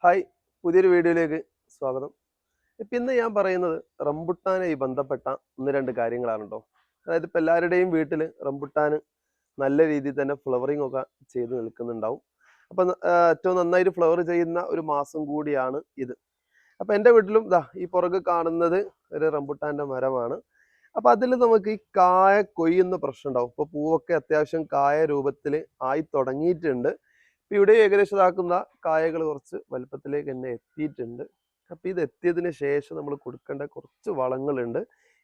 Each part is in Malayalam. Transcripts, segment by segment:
ഹായ്, പുതിയൊരു വീഡിയോയിലേക്ക് സ്വാഗതം. ഇപ്പം ഇന്ന് ഞാൻ പറയുന്നത് റംബുട്ടാനുമായി ബന്ധപ്പെട്ട ഒന്ന് രണ്ട് കാര്യങ്ങളാണ് കേട്ടോ. അതായത് ഇപ്പം എല്ലാവരുടെയും വീട്ടിൽ റംബുട്ടാൻ നല്ല രീതിയിൽ തന്നെ ഫ്ലവറിങ് ഒക്കെ ചെയ്ത് നിൽക്കുന്നുണ്ടാവും. അപ്പം ഏറ്റവും നന്നായിട്ട് ഫ്ലവർ ചെയ്യുന്ന ഒരു മാസം കൂടിയാണ് ഇത്. അപ്പം എൻ്റെ വീട്ടിലും ഇതാ ഈ പുറകെ കാണുന്നത് ഒരു റംബുട്ടാൻ്റെ മരമാണ്. അപ്പം അതിൽ നമുക്ക് ഈ കായ കൊയ്യുന്ന പ്രശ്നം ഉണ്ടാവും. ഇപ്പോൾ പൂവൊക്കെ അത്യാവശ്യം കായ രൂപത്തിൽ ആയി തുടങ്ങിയിട്ടുണ്ട്. ഇപ്പം ഇവിടെ ഏകദേശം ഇതാക്കുന്ന കായകൾ കുറച്ച് വലുപ്പത്തിലേക്ക് തന്നെ എത്തിയിട്ടുണ്ട്. അപ്പം ഇത് എത്തിയതിന് ശേഷം നമ്മൾ കൊടുക്കേണ്ട കുറച്ച് വളങ്ങളുണ്ട്.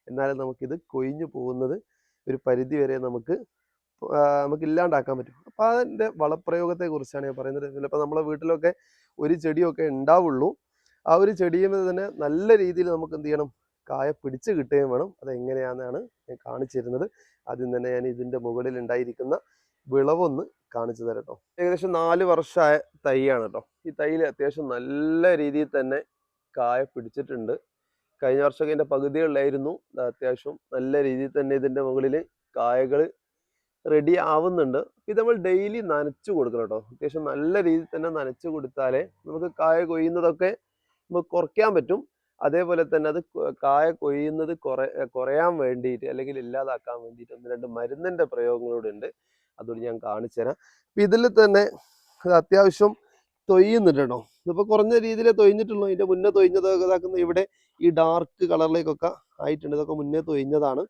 എന്നാലും നമുക്കിത് കൊഴിഞ്ഞു പോകുന്നത് ഒരു പരിധി വരെ നമുക്ക് ഇല്ലാണ്ടാക്കാൻ പറ്റും. അപ്പം അതിൻ്റെ വളപ്രയോഗത്തെ കുറിച്ചാണ് ഞാൻ പറയുന്നത്. ചിലപ്പോൾ നമ്മളെ വീട്ടിലൊക്കെ ഒരു ചെടിയൊക്കെ ഉണ്ടാവുള്ളൂ. ആ ഒരു ചെടിയിൽ തന്നെ നല്ല രീതിയിൽ നമുക്ക് എന്ത് ചെയ്യണം, കായ പിടിച്ച് കിട്ടുകയും വേണം. അതെങ്ങനെയാണെന്നാണ് ഞാൻ കാണിച്ചു തരുന്നത്. ആദ്യം തന്നെ ഞാൻ ഇതിൻ്റെ മുകളിൽ ഉണ്ടായിരിക്കുന്ന വിളവൊന്ന് കാണിച്ചു തരാം കേട്ടോ. ഏകദേശം 4 വർഷമായ തൈയാണ് കേട്ടോ. ഈ തൈയിൽ അത്യാവശ്യം നല്ല രീതിയിൽ തന്നെ കായ പിടിച്ചിട്ടുണ്ട്. കഴിഞ്ഞ വർഷമൊക്കെ ഇതിൻ്റെ പകുതികളിലായിരുന്നു. അത്യാവശ്യം നല്ല രീതിയിൽ തന്നെ ഇതിൻ്റെ മുകളിൽ കായകൾ റെഡി ആവുന്നുണ്ട്. ഇത് നമ്മൾ ഡെയിലി നനച്ചു കൊടുക്കണം കേട്ടോ. അത്യാവശ്യം നല്ല രീതിയിൽ തന്നെ നനച്ചു കൊടുത്താലേ നമുക്ക് കായ കൊയ്യുന്നതൊക്കെ നമുക്ക് കുറയ്ക്കാൻ പറ്റും. അതേപോലെ തന്നെ അത് കായ കൊയ്യുന്നത് കുറയാൻ വേണ്ടിയിട്ട് അല്ലെങ്കിൽ ഇല്ലാതാക്കാൻ വേണ്ടിയിട്ട് ഒന്ന് രണ്ട് മരുന്നിൻ്റെ പ്രയോഗങ്ങളൂടെ ഉണ്ട്. അതുകൊണ്ട് ഞാൻ കാണിച്ചു തരാം. അപ്പം ഇതിൽ തന്നെ അത്യാവശ്യം തൊയ്യുന്നുണ്ട് കേട്ടോ. ഇതിപ്പോൾ കുറഞ്ഞ രീതിയിലേ തൊയ്ഞ്ഞിട്ടുള്ളൂ. ഇതിൻ്റെ മുന്നേ തൊയ്ഞ്ഞതൊക്കെ ഇതാക്കുന്ന ഇവിടെ ഈ ഡാർക്ക് കളറിലേക്കൊക്കെ ആയിട്ടുണ്ട്. ഇതൊക്കെ മുന്നേ തൊയ്ഞ്ഞതാണ്.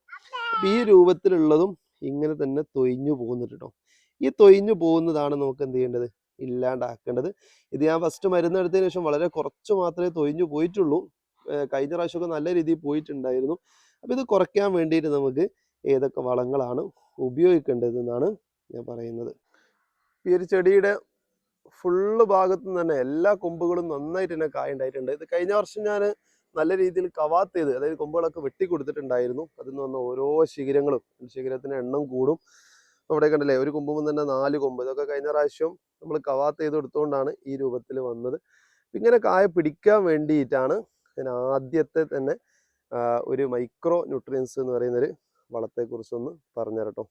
അപ്പം ഈ രൂപത്തിലുള്ളതും ഇങ്ങനെ തന്നെ തൊയ്ഞ്ഞു പോകുന്നുണ്ട് കേട്ടോ. ഈ തൊയ്ഞ്ഞു പോകുന്നതാണ് നമുക്ക് എന്ത് ചെയ്യേണ്ടത്, ഇല്ലാണ്ടാക്കേണ്ടത്. ഇത് ഞാൻ ഫസ്റ്റ് മരുന്നെടുത്തതിന് ശേഷം വളരെ കുറച്ച് മാത്രമേ തൊയ്ഞ്ഞു പോയിട്ടുള്ളൂ. കഴിഞ്ഞ പ്രാവശ്യമൊക്കെ നല്ല രീതിയിൽ പോയിട്ടുണ്ടായിരുന്നു. അപ്പം ഇത് കുറയ്ക്കാൻ വേണ്ടിയിട്ട് നമുക്ക് ഏതൊക്കെ വളങ്ങളാണ് ഉപയോഗിക്കേണ്ടതെന്നാണ് ഞാൻ പറയുന്നത്. ഈ ഒരു ചെടിയുടെ ഫുള്ള് ഭാഗത്തു നിന്ന് തന്നെ എല്ലാ കൊമ്പുകളും നന്നായിട്ട് തന്നെ കായ ഉണ്ടായിട്ടുണ്ട്. ഇത് കഴിഞ്ഞ വർഷം ഞാൻ നല്ല രീതിയിൽ കവാത്ത് ചെയ്ത്, അതായത് കൊമ്പുകളൊക്കെ വെട്ടിക്കൊടുത്തിട്ടുണ്ടായിരുന്നു. അതിൽ നിന്ന് വന്ന ഓരോ ശിഖരങ്ങളും ശിഖരത്തിന് എണ്ണം കൂടും. അവിടെ കണ്ടില്ലേ, ഒരു കൊമ്പുമ്പോൾ തന്നെ 4 കൊമ്പ്. ഇതൊക്കെ കഴിഞ്ഞ പ്രാവശ്യം നമ്മൾ കവാത്ത് ചെയ്ത് എടുത്തുകൊണ്ടാണ് ഈ രൂപത്തിൽ വന്നത്. ഇങ്ങനെ കായ പിടിക്കാൻ വേണ്ടിയിട്ടാണ് ഞാൻ ആദ്യത്തെ തന്നെ ഒരു മൈക്രോ ന്യൂട്രിയൻസ് എന്ന് പറയുന്നൊരു വളത്തെക്കുറിച്ചൊന്ന് പറഞ്ഞു തരട്ടോ.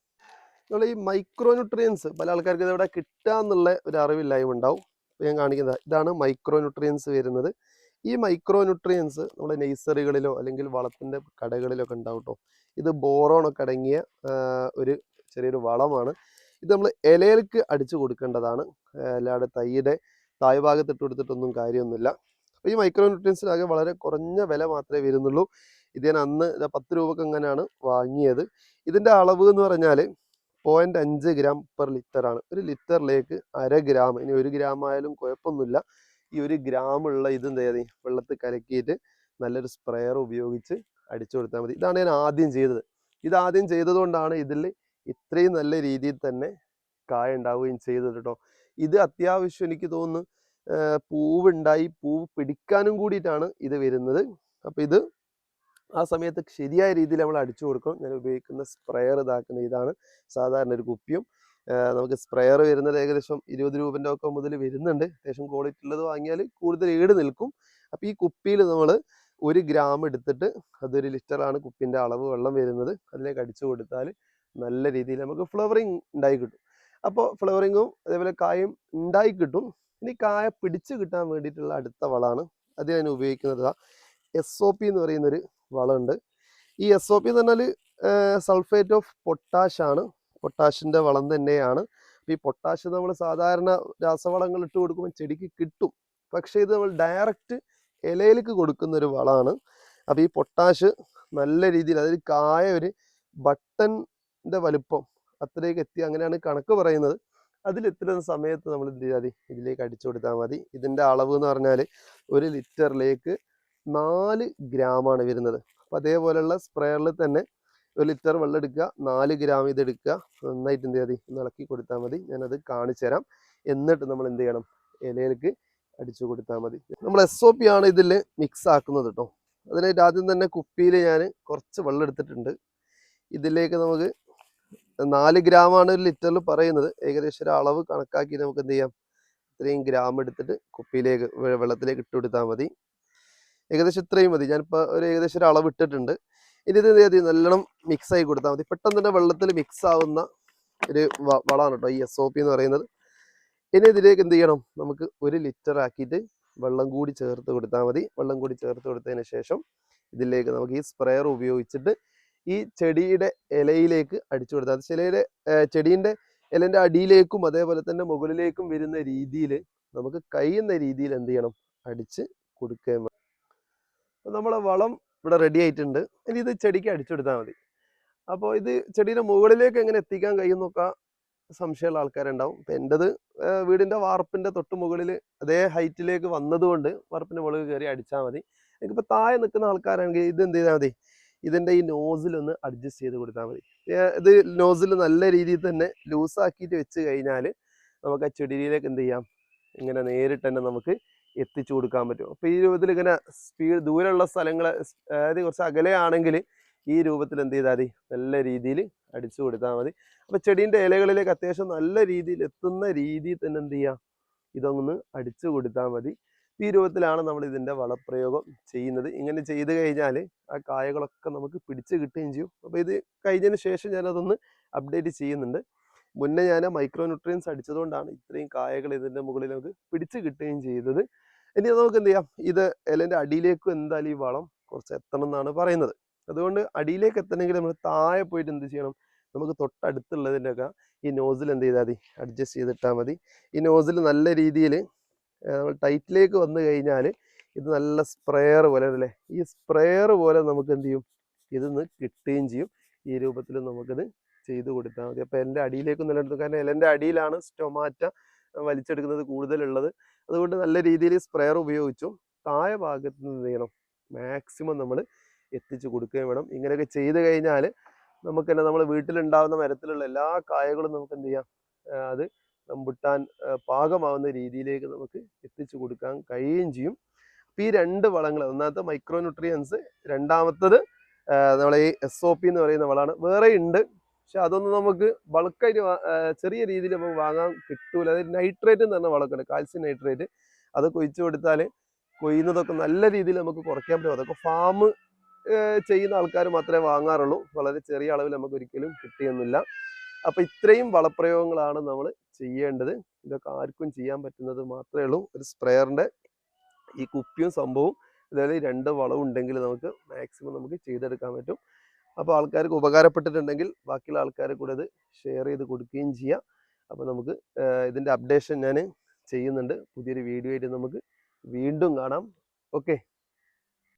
നമ്മൾ ഈ മൈക്രോ ന്യൂട്രിയൻസ് പല ആൾക്കാർക്ക് ഇതെവിടെ കിട്ടുക എന്നുള്ള ഒരു അറിവില്ലായ്മ ഉണ്ടാവും. ഞാൻ കാണിക്കുന്നത് ഇതാണ് മൈക്രോ ന്യൂട്രിയൻസ് വരുന്നത്. ഈ മൈക്രോ ന്യൂട്രിയൻസ് നമ്മുടെ നഴ്സറികളിലോ അല്ലെങ്കിൽ വളത്തിൻ്റെ കടകളിലോ ഒക്കെ ഉണ്ടാവും കേട്ടോ. ഇത് ബോറോണൊക്കെ അടങ്ങിയ ഒരു ചെറിയൊരു വളമാണ്. ഇത് നമ്മൾ ഇലയിലേക്ക് അടിച്ചു കൊടുക്കേണ്ടതാണ്. അല്ലാതെ തൈയുടെ താഴ്ഭാഗത്ത് ഇട്ട് കൊടുത്തിട്ടൊന്നും കാര്യമൊന്നുമില്ല. അപ്പോൾ ഈ മൈക്രോ ന്യൂട്രിയൻസിനാകെ വളരെ കുറഞ്ഞ വില മാത്രമേ വരുന്നുള്ളൂ. ഇത് ഞാൻ അന്ന് 10 രൂപക്ക് എങ്ങനെയാണ് വാങ്ങിയത്. ഇതിൻ്റെ അളവ് എന്ന് പറഞ്ഞാൽ 0.5 ഗ്രാം പെർ ലിറ്റർ ആണ്. ഒരു ലിറ്ററിലേക്ക് 1/2 ഗ്രാം, ഇനി 1 ഗ്രാം ആയാലും കുഴപ്പമൊന്നുമില്ല. ഈ 1 ഗ്രാമുള്ള ഇത് എന്ത് ചെയ്താൽ വെള്ളത്തിൽ കലക്കിയിട്ട് നല്ലൊരു സ്പ്രെയർ ഉപയോഗിച്ച് അടിച്ചു കൊടുത്താൽ മതി. ഇതാണ് ഞാൻ ആദ്യം ചെയ്തത്. ഇത് ആദ്യം ചെയ്തതുകൊണ്ടാണ് ഇതിൽ ഇത്രയും നല്ല രീതിയിൽ തന്നെ കായ ഉണ്ടാവുകയും ചെയ്തത് കേട്ടോ. ഇത് അത്യാവശ്യം എനിക്ക് തോന്നുന്നു പൂവുണ്ടായി പൂവ് പിടിക്കാനും കൂടിയിട്ടാണ് ഇത് വരുന്നത്. അപ്പോൾ ഇത് ആ സമയത്ത് ശരിയായ രീതിയിൽ നമ്മൾ അടിച്ചു കൊടുക്കണം. ഞാൻ ഉപയോഗിക്കുന്ന സ്പ്രെയർ ഇതാക്കുന്ന ഇതാണ്. സാധാരണ ഒരു കുപ്പിയും നമുക്ക് സ്പ്രെയർ വരുന്നത് ഏകദേശം 20 രൂപൻ്റെ ഒക്കെ മുതൽ വരുന്നുണ്ട്. അത്യാവശ്യം ക്വാളിറ്റി ഉള്ളത് വാങ്ങിയാൽ കൂടുതൽ ഈട് നിൽക്കും. അപ്പോൾ ഈ കുപ്പിയിൽ നമ്മൾ 1 ഗ്രാം എടുത്തിട്ട്, അതൊരു ലിറ്ററാണ് കുപ്പിൻ്റെ അളവ് വെള്ളം വരുന്നത്, അതിലേക്ക് അടിച്ചു കൊടുത്താൽ നല്ല രീതിയിൽ നമുക്ക് ഫ്ലവറിങ് ഉണ്ടായി കിട്ടും. അപ്പോൾ ഫ്ലവറിങ്ങും അതേപോലെ കായും ഉണ്ടായി കിട്ടും. ഇനി കായ പിടിച്ച് കിട്ടാൻ വേണ്ടിയിട്ടുള്ള അടുത്ത വളമാണ്. അത് ഞാൻ ഉപയോഗിക്കുന്നത് SOP എന്ന് പറയുന്നൊരു വളമുണ്ട്. ഈ SOP എന്ന് പറഞ്ഞാൽ സൾഫേറ്റ് ഓഫ് പൊട്ടാഷ് ആണ്. പൊട്ടാഷിൻ്റെ വളം തന്നെയാണ്. അപ്പോൾ ഈ പൊട്ടാഷ് നമ്മൾ സാധാരണ രാസവളങ്ങൾ ഇട്ട് കൊടുക്കുമ്പോൾ ചെടിക്ക് കിട്ടും. പക്ഷേ ഇത് നമ്മൾ ഡയറക്റ്റ് ഇലയിലേക്ക് കൊടുക്കുന്ന ഒരു വളമാണ്. അപ്പോൾ ഈ പൊട്ടാഷ് നല്ല രീതിയിൽ, അതായത് കായ ഒരു ബട്ടൻ്റെ വലുപ്പം അത്രയൊക്കെ എത്തി, അങ്ങനെയാണ് കണക്ക് പറയുന്നത്. അതിലെത്തുന്ന സമയത്ത് നമ്മൾ എന്ത് ചെയ്താൽ മതി, ഇതിലേക്ക് അടിച്ചു കൊടുത്താൽ മതി. ഇതിൻ്റെ അളവ് എന്ന് പറഞ്ഞാൽ 1 ലിറ്ററിലേക്ക് 4 ഗ്രാമാണ് വരുന്നത്. അപ്പോൾ അതേപോലെയുള്ള സ്പ്രെയറിൽ തന്നെ 1 ലിറ്റർ വെള്ളം എടുക്കുക, 4 ഗ്രാം ഇതെടുക്കുക, നന്നായിട്ട് എന്ത് ചെയ്താൽ മതി, ഇളക്കി കൊടുത്താൽ മതി. ഞാനത് കാണിച്ചു തരാം. എന്നിട്ട് നമ്മൾ എന്ത് ചെയ്യണം, ഇലയിലേക്ക് അടിച്ചു കൊടുത്താൽ മതി. നമ്മൾ SOP ആണ് ഇതിൽ മിക്സ് ആക്കുന്നത് കേട്ടോ. അതിനായിട്ട് ആദ്യം തന്നെ കുപ്പിയിൽ ഞാൻ കുറച്ച് വെള്ളം എടുത്തിട്ടുണ്ട്. ഇതിലേക്ക് നമുക്ക് 4 ഗ്രാമാണ് 1 ലിറ്ററിൽ പറയുന്നത്. ഏകദേശം ഒരു അളവ് കണക്കാക്കി നമുക്ക് എന്ത് ചെയ്യാം, ഇത്രയും ഗ്രാം എടുത്തിട്ട് കുപ്പിയിലേക്ക് വെള്ളത്തിലേക്ക് ഇട്ട് കൊടുത്താൽ മതി. ഏകദേശം ഇത്രയും മതി. ഞാനിപ്പോൾ ഏകദേശം ഒരു അളവ് ഇട്ടിട്ടുണ്ട്. ഇനി ഇത് എന്ത് ചെയ്താൽ നല്ലോണം മിക്സ് ആയി കൊടുത്താൽ മതി. പെട്ടെന്ന് തന്നെ വെള്ളത്തിൽ മിക്സ് ആവുന്ന ഒരു വളമാണ് കേട്ടോ ഈ SOP എന്ന് പറയുന്നത്. ഇനി ഇതിലേക്ക് എന്ത് ചെയ്യണം, നമുക്ക് 1 ലിറ്റർ ആക്കിയിട്ട് വെള്ളം കൂടി ചേർത്ത് കൊടുത്താൽ മതി. വെള്ളം കൂടി ചേർത്ത് കൊടുത്തതിന് ശേഷം ഇതിലേക്ക് നമുക്ക് ഈ സ്പ്രെയർ ഉപയോഗിച്ചിട്ട് ഈ ചെടിയുടെ ഇലയിലേക്ക് അടിച്ചു കൊടുത്താൽ അത് ചെടീൻ്റെ ഇലൻ്റെ അടിയിലേക്കും അതേപോലെ തന്നെ മുകളിലേക്കും വരുന്ന രീതിയിൽ നമുക്ക് കഴിയുന്ന രീതിയിൽ എന്ത് ചെയ്യണം, അടിച്ച് കൊടുക്കുകയും വേണം. അപ്പോൾ നമ്മളെ വളം ഇവിടെ റെഡി ആയിട്ടുണ്ട്. ഇനി ഇത് ചെടിക്ക് അടിച്ചു കൊടുത്താൽ മതി. അപ്പോൾ ഇത് ചെടീൻ്റെ മുകളിലേക്ക് എങ്ങനെ എത്തിക്കാൻ കഴിയുന്നൊക്കെ സംശയമുള്ള ആൾക്കാരുണ്ടാവും. ഇപ്പം എൻ്റെത് വീടിൻ്റെ വാർപ്പിൻ്റെ തൊട്ട് മുകളിൽ അതേ ഹൈറ്റിലേക്ക് വന്നതുകൊണ്ട് വാർപ്പിൻ്റെ മുകളിൽ കയറി അടിച്ചാൽ മതി. എനിക്കിപ്പോൾ താഴെ നിൽക്കുന്ന ആൾക്കാരാണെങ്കിൽ ഇത് എന്ത് ചെയ്താൽ മതി, ഇതിൻ്റെ ഈ നോസിലൊന്ന് അഡ്ജസ്റ്റ് ചെയ്ത് കൊടുത്താൽ മതി. ഇത് നോസിൽ നല്ല രീതിയിൽ തന്നെ ലൂസാക്കിയിട്ട് വെച്ച് കഴിഞ്ഞാൽ നമുക്ക് ആ ചെടിയിലേക്ക് എന്ത് ചെയ്യാം, ഇങ്ങനെ നേരിട്ട് തന്നെ നമുക്ക് എത്തിച്ചു കൊടുക്കാൻ പറ്റും. അപ്പോൾ ഈ രൂപത്തിൽ ഇങ്ങനെ ദൂരെയുള്ള സ്ഥലങ്ങൾ, അതായത് കുറച്ച് അകലെയാണെങ്കിൽ ഈ രൂപത്തിൽ എന്ത് ചെയ്താൽ മതി, നല്ല രീതിയിൽ അടിച്ചു കൊടുത്താൽ മതി. അപ്പോൾ ചെടീൻ്റെ ഇലകളിലേക്ക് അത്യാവശ്യം നല്ല രീതിയിൽ എത്തുന്ന രീതിയിൽ തന്നെ എന്ത് ചെയ്യുക, ഇതൊന്ന് അടിച്ചു കൊടുത്താൽ മതി. ഈ രൂപത്തിലാണ് നമ്മൾ ഇതിൻ്റെ വളപ്രയോഗം ചെയ്യുന്നത്. ഇങ്ങനെ ചെയ്ത് കഴിഞ്ഞാൽ ആ കായകളൊക്കെ നമുക്ക് പിടിച്ച് കിട്ടുകയും ചെയ്യും. അപ്പോൾ ഇത് കഴിഞ്ഞതിന് ശേഷം ഞാനതൊന്ന് അപ്ഡേറ്റ് ചെയ്യുന്നുണ്ട്. മുന്നേ ഞാൻ മൈക്രോ ന്യൂട്രിയൻസ് അടിച്ചതുകൊണ്ടാണ് ഇത്രയും കായകൾ ഇതിൻ്റെ മുകളിൽ നമുക്ക് പിടിച്ച് കിട്ടുകയും ചെയ്തത്. ഇനി നമുക്ക് എന്ത് ചെയ്യാം, ഇത് ഇലൻ്റെ അടിയിലേക്കും എന്തായാലും ഈ വളം കുറച്ച് എത്തണം എന്നാണ് പറയുന്നത്. അതുകൊണ്ട് അടിയിലേക്ക് എത്തണമെങ്കിൽ നമ്മൾ താഴെ പോയിട്ട് എന്ത് ചെയ്യണം, നമുക്ക് തൊട്ടടുത്തുള്ളതിൻ്റെ ഒക്കെ ഈ നോസിൽ എന്ത് ചെയ്താൽ മതി, അഡ്ജസ്റ്റ് ചെയ്തിട്ടാൽ മതി. ഈ നോസിൽ നല്ല രീതിയിൽ നമ്മൾ ടൈറ്റിലേക്ക് വന്നു കഴിഞ്ഞാൽ ഇത് നല്ല സ്പ്രെയർ പോലെ അല്ലേ, ഈ സ്പ്രെയർ പോലെ നമുക്ക് എന്ത് ചെയ്യും, ഇതൊന്ന് കിട്ടുകയും ചെയ്യും. ഈ രൂപത്തിൽ നമുക്കിത് ചെയ്ത് കൊടുത്താൽ മതി. അപ്പോൾ എൻ്റെ അടിയിലേക്ക് നിലനിർത്തും, കാരണം ഇലൻ്റെ അടിയിലാണ് സ്റ്റൊമാറ്റ വലിച്ചെടുക്കുന്നത് കൂടുതലുള്ളത്. അതുകൊണ്ട് നല്ല രീതിയിൽ സ്പ്രെയർ ഉപയോഗിച്ചും താഴെ ഭാഗത്ത് നിന്ന് ചെയ്യണം, മാക്സിമം നമ്മൾ എത്തിച്ചു കൊടുക്കുകയും വേണം. ഇങ്ങനെയൊക്കെ ചെയ്ത് കഴിഞ്ഞാൽ നമുക്ക് തന്നെ നമ്മൾ വീട്ടിലുണ്ടാകുന്ന മരത്തിലുള്ള എല്ലാ കായകളും നമുക്ക് എന്ത് ചെയ്യാം, അത് റംബുട്ടാൻ പാകമാവുന്ന രീതിയിലേക്ക് നമുക്ക് എത്തിച്ചു കൊടുക്കാൻ കഴിയുകയും ചെയ്യും. അപ്പോൾ ഈ രണ്ട് വളങ്ങൾ, ഒന്നാമത്തെ മൈക്രോ ന്യൂട്രിയൻസ്, രണ്ടാമത്തത് നമ്മളെ ഈ SOP എന്ന് പറയുന്ന വളമാണ്. വേറെ ഉണ്ട്, പക്ഷെ അതൊന്നും നമുക്ക് ബൾക്കായിട്ട് ചെറിയ രീതിയിൽ നമുക്ക് വാങ്ങാൻ കിട്ടൂല. അതായത് നൈട്രേറ്റ് എന്ന് പറഞ്ഞ വളമൊക്കെ ഉണ്ട്, കാൽസ്യം നൈട്രേറ്റ്. അതൊക്കെ ഒഴിച്ചു കൊടുത്താൽ കൊയ്യുന്നതൊക്കെ നല്ല രീതിയിൽ നമുക്ക് കുറയ്ക്കാൻ പറ്റും. അതൊക്കെ ഫാം ചെയ്യുന്ന ആൾക്കാർ മാത്രമേ വാങ്ങാറുള്ളൂ. വളരെ ചെറിയ അളവിൽ നമുക്ക് ഒരിക്കലും കിട്ടിയൊന്നുമില്ല. അപ്പോൾ ഇത്രയും വളപ്രയോഗങ്ങളാണ് നമ്മൾ ചെയ്യേണ്ടത്. ഇതൊക്കെ ആർക്കും ചെയ്യാൻ പറ്റുന്നത് മാത്രമേ ഉള്ളൂ. ഒരു സ്പ്രെയറിൻ്റെ ഈ കുപ്പിയും സംഭവവും അതായത് 2 വളവും ഉണ്ടെങ്കിൽ നമുക്ക് മാക്സിമം നമുക്ക് ചെയ്തെടുക്കാൻ പറ്റും. അപ്പോൾ ആൾക്കാർക്ക് ഉപകാരപ്പെട്ടിട്ടുണ്ടെങ്കിൽ ബാക്കിയുള്ള ആൾക്കാരെ കൂടെ അത് ഷെയർ ചെയ്ത് കൊടുക്കുകയും ചെയ്യാം. അപ്പോൾ നമുക്ക് ഇതിൻ്റെ അപ്ഡേഷൻ ഞാൻ ചെയ്യുന്നുണ്ട്. പുതിയൊരു വീഡിയോ ആയിട്ട് നമുക്ക് വീണ്ടും കാണാം. ഓക്കെ.